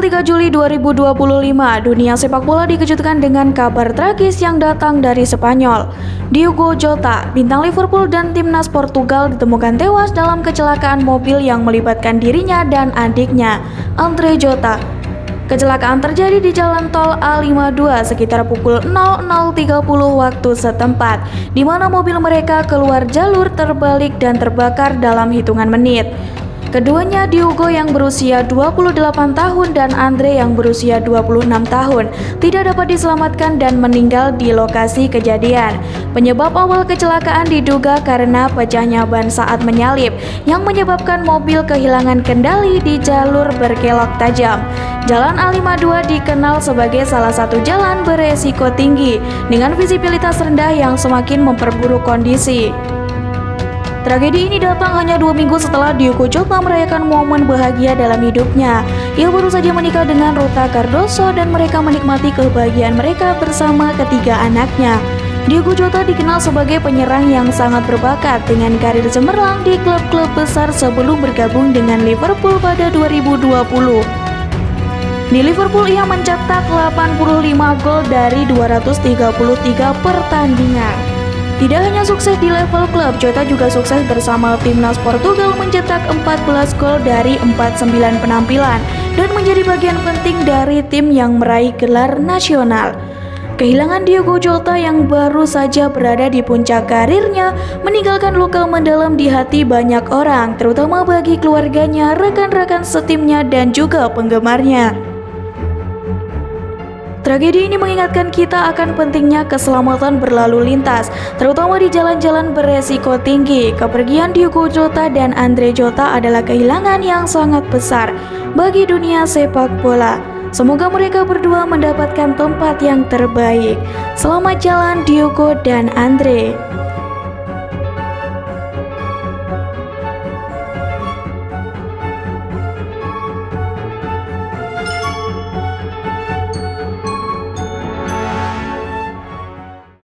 3 Juli 2025, dunia sepak bola dikejutkan dengan kabar tragis yang datang dari Spanyol. Diogo Jota, bintang Liverpool dan timnas Portugal, ditemukan tewas dalam kecelakaan mobil yang melibatkan dirinya dan adiknya, Andre Jota. Kecelakaan terjadi di jalan tol A52 sekitar pukul 00.30 waktu setempat, di mana mobil mereka keluar jalur terbalik dan terbakar dalam hitungan menit. Keduanya, Diogo yang berusia 28 tahun dan Andre yang berusia 26 tahun, tidak dapat diselamatkan dan meninggal di lokasi kejadian. Penyebab awal kecelakaan diduga karena pecahnya ban saat menyalip, yang menyebabkan mobil kehilangan kendali di jalur berkelok tajam. Jalan A52 dikenal sebagai salah satu jalan beresiko tinggi, dengan visibilitas rendah yang semakin memperburuk kondisi. Tragedi ini datang hanya 2 minggu setelah Diogo Jota merayakan momen bahagia dalam hidupnya. Ia baru saja menikah dengan Ruta Cardoso dan mereka menikmati kebahagiaan mereka bersama ketiga anaknya. Diogo Jota dikenal sebagai penyerang yang sangat berbakat dengan karir cemerlang di klub-klub besar sebelum bergabung dengan Liverpool pada 2020. Di Liverpool ia mencetak 85 gol dari 233 pertandingan. Tidak hanya sukses di level klub, Jota juga sukses bersama timnas Portugal mencetak 14 gol dari 49 penampilan dan menjadi bagian penting dari tim yang meraih gelar nasional. Kehilangan Diogo Jota yang baru saja berada di puncak karirnya meninggalkan luka mendalam di hati banyak orang, terutama bagi keluarganya, rekan-rekan setimnya dan juga penggemarnya. Tragedi ini mengingatkan kita akan pentingnya keselamatan berlalu lintas, terutama di jalan-jalan beresiko tinggi. Kepergian Diogo Jota dan Andre Jota adalah kehilangan yang sangat besar bagi dunia sepak bola. Semoga mereka berdua mendapatkan tempat yang terbaik. Selamat jalan Diogo dan Andre.